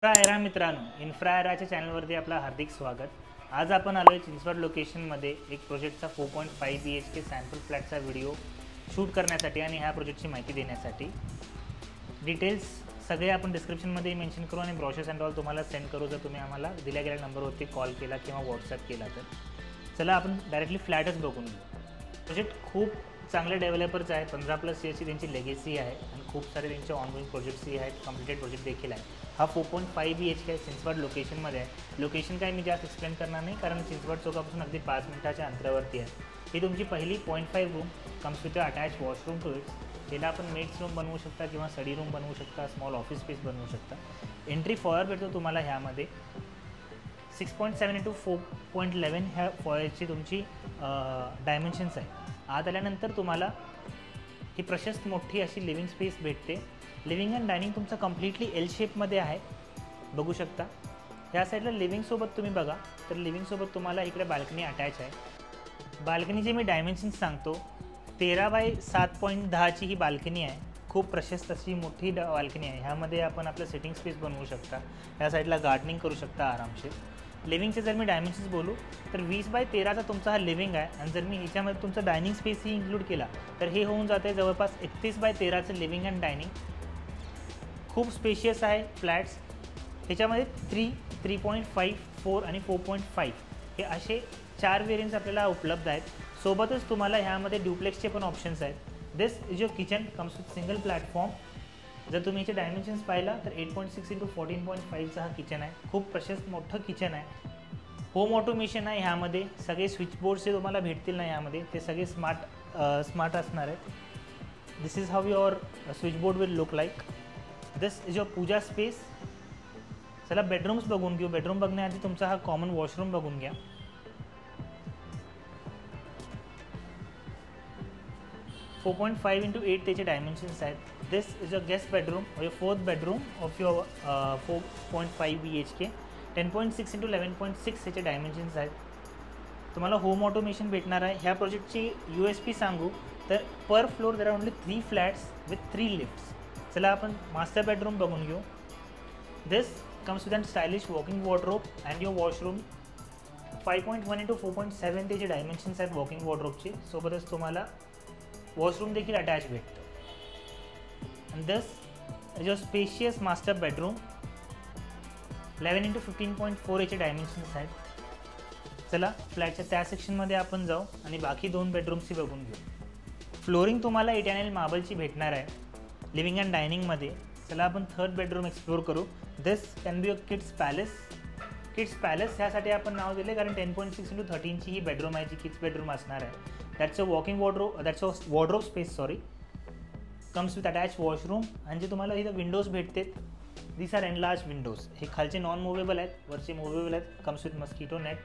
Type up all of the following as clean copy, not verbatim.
इन्फ्राएरा मित्रांनो, इन्फ्राएराच्या चॅनलवरती आपलं हार्दिक स्वागत. आज आपण आलोय चिंचवड लोकेशनमध्ये एक प्रोजेक्टचा 4.5 BHK सॅम्पल फ्लॅटचा व्हिडिओ शूट करण्यासाठी आणि ह्या प्रोजेक्टची माहिती देण्यासाठी. डिटेल्स सगळे आपण डिस्क्रिप्शनमध्ये मेन्शन करू आणि ब्रॉशर्स अँड ऑल तुम्हाला सेंड करू जर तुम्ही आम्हाला दिल्या गेलेल्या नंबरवरती कॉल केला किंवा व्हॉट्सअप केला तर. चला आपण डायरेक्टली फ्लॅटच बघून घेऊ. प्रोजेक्ट खूप चांगले डेव्हलपर्स आहेत. 15+ इयर्सची त्यांची लेगेसी आहे आणि खूप सारे त्यांचे ऑनगोईंग प्रोजेक्ट्सही आहेत. कम्प्लिटेड प्रोजेक्ट देखील आहे. हा 4.5 BHK चिंचवड लोकेशनमध्ये आहे. लोकेशन काय मी जास्त एक्सप्लेन करणार नाही कारण चिंचवड चौकापासून अगदी 5 मिनिटाच्या अंतरावरती आहे. ही तुमची पहिली 0.5 room comes with attach washroom to it. त्याला आपण मेड्स रूम बनवू शकता किंवा स्टडी रूम बनवू शकता, स्मॉल ऑफिस स्पेस बनवू शकता. एंट्री फॉयर भेटतो तुम्हाला ह्यामध्ये. 6.7 × 4.11 ह्या फॉयरची तुमची डायमेन्शन्स आहे. आत आल्यानंतर तुम्हाला ही प्रशस्त मोठी अशी लिव्हिंग स्पेस भेटते. लिव्हिंग अँड डायनिंग तुमचं कम्प्लिटली एल शेपमध्ये आहे, बघू शकता. ह्या साईडला लिव्हिंगसोबत तुम्ही बघा तर लिव्हिंगसोबत तुम्हाला इकडे बाल्कनी अटॅच आहे. बाल्कनीचे मी डायमेन्शन्स सांगतो. 13x7.10ची ही बाल्कनी आहे. खूप प्रशस्त अशी मोठी बाल्कनी आहे. ह्यामध्ये आपण आपलं सिटिंग स्पेस बनवू शकता. ह्या साईडला गार्डनिंग करू शकता आरामशीर. लिव्हिंगचे जर मी डायमेन्शन्स बोलू तर 20x13चा तुमचा हा लिव्हिंग आहे आणि जर मी ह्याच्यामध्ये तुमचा डायनिंग स्पेसही इन्क्लूड केला तर हे होऊन जाते जवळपास 31x13चं लिव्हिंग अँड डायनिंग. खूप स्पेशियस आहे फ्लॅट्स. ह्याच्यामध्ये 3.5, 4 आणि 4.5 हे असे 4 व्हेरियंट्स आपल्याला उपलब्ध आहेत. सोबतच तुम्हाला ह्यामध्ये ड्युप्लेक्सचे पण ऑप्शन्स आहेत. This is your kitchen comes with single platform. जर तुम्ही याचे डायमेन्शन्स पाहिला तर 8.6 × 14.5चा हा किचन आहे. खूप प्रशस्त मोठं किचन आहे. होम ऑटोमेशन आहे ह्यामध्ये. सगळे स्विचबोर्ड्स जे तुम्हाला भेटतील ना ह्यामध्ये ते सगळे स्मार्ट असणार आहेत. This is how your switchboard will look like. This is your puja space. चला बेडरूम्स बघून घेऊ. बेडरूम बघण्याआधी तुमचा हा कॉमन वॉशरूम बघून घ्या. 4.5 × 8 त्याचे डायमेन्शन्स आहेत. This is a guest bedroom और your 4th bedroom of your 4.5 BHK. 10.6 × 11.6 त्याचे डायमेन्शन्स आहेत. तुम्हाला होम ऑटोमेशन भेटणार आहे. ह्या प्रोजेक्टची USP सांगू तर per floor there are only 3 flats with 3 lifts. चला आपण मास्टर बेडरूम बघून घेऊ. This comes with an stylish walking wardrobe and your washroom. 5.1 × 4.7 त्याचे डायमेन्शन्स आहेत वॉकिंग वॉर्डरोबचे. सोबतच तुम्हाला वॉशरूम देखील अटॅच भेटतं. And this is your spacious master bedroom. 11 × 15.4 याचे डायमेन्शन्स आहेत. चला फ्लॅटच्या त्या सेक्शनमध्ये आपण जाऊ आणि बाकी 2 बेडरूम्सही बघून घेऊ. फ्लोरिंग तुम्हाला 8 NL मार्बलची भेटणार आहे लिव्हिंग अँड डायनिंगमध्ये. चला आपण 3rd बेडरूम एक्सप्लोर करू. This can be a kids palace. Kids palace ह्यासाठी आपण नाव दिले कारण 10.6 × 13ची ही बेडरूम आहे जी किड्स बेडरूम असणार आहे. That's a walking wardrobe, that's a wardrobe space sorry. Comes with attach washroom आणि जे तुम्हाला इथं विंडोज भेटते दिस आर एनलार्ज विंडोज. हे खालचे नॉन मुव्हेबल आहेत, वरचे मुव्हेबल आहेत. Comes with mosquito net.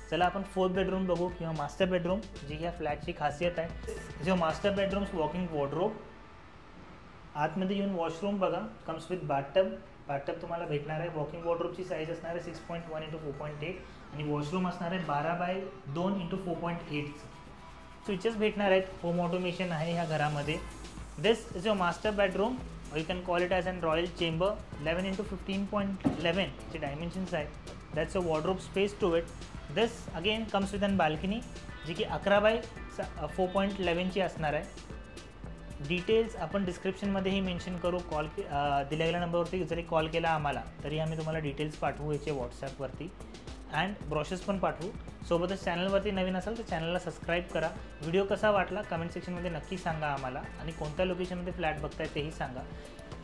चला आपण 4th बेडरूम बघू किंवा मास्टर बेडरूम जी ह्या फ्लॅटची खासियत आहे. जो मास्टर बेडरूम्स वॉकिंग वॉर्डरोब. आतमध्ये येऊन वॉशरूम बघा. Comes with bathtub. बाथटब तुम्हाला भेटणार आहे. वॉकिंग वॉर्डरोबची साईज असणार आहे 6.1 × 4.8 आणि वॉशरूम असणार आहे 12/2 × 4.8. स्विचेस भेटणार आहेत. होम ऑटोमेशन आहे ह्या घरामध्ये. This is your master bedroom और you can call it as an royal chamber. 11 × 15.11 चे डायमेन्शन्स आहेत. That's a wardrobe space to it. This again comes with an balcony जी की 11/4.11ची असणार आहे. डिटेल्स आपण डिस्क्रिप्शनमध्येही मेन्शन करू. दिल्या गेल्या नंबरवरती जरी कॉल केला आम्हाला तरी आम्ही तुम्हाला डिटेल्स पाठवू याचे व्हॉट्सॲपवरती अँड ब्रॉशर्स पण पाठवू. सोबतच चॅनलवरती नवीन असाल तर चॅनलला सबस्क्राईब करा. व्हिडिओ कसा वाटला कमेंट सेक्शनमध्ये नक्की सांगा आम्हाला आणि कोणत्या लोकेशनमध्ये फ्लॅट बघताय तेही सांगा.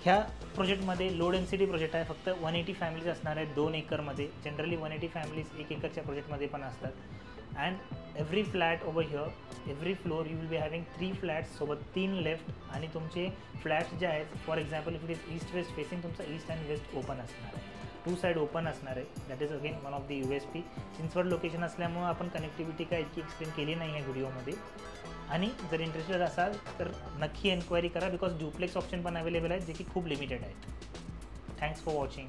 ह्या प्रोजेक्टमध्ये लो डेन्सिटी प्रोजेक्ट आहे. फक्त 180 फॅमिलीज असणार आहेत 2 एकरमध्ये. जनरली 180 फॅमिलीज 1 एकरच्या प्रोजेक्टमध्ये पण असतात. And every flat over here, every floor you will be having 3 flats सोबत 3 लेफ्ट. आणि तुमचे फ्लॅट्स जे आहेत for example if it is east west facing तुमचा ईस्ट अँड वेस्ट ओपन असणार आहे. 2 साईड ओपन असणार आहे. That is again one of the USP. Chinchwad location असल्यामुळं आपण कनेक्टिव्हिटी काय इतकी एक्सप्लेन केली नाही आहे व्हिडिओमध्ये. आणि जर इंटरेस्टेड असाल तर नक्की एन्क्वायरी करा बिकॉज ड्युप्लेक्स ऑप्शन पण अवेलेबल आहेत जे की खूप लिमिटेड आहेत. Thanks for watching.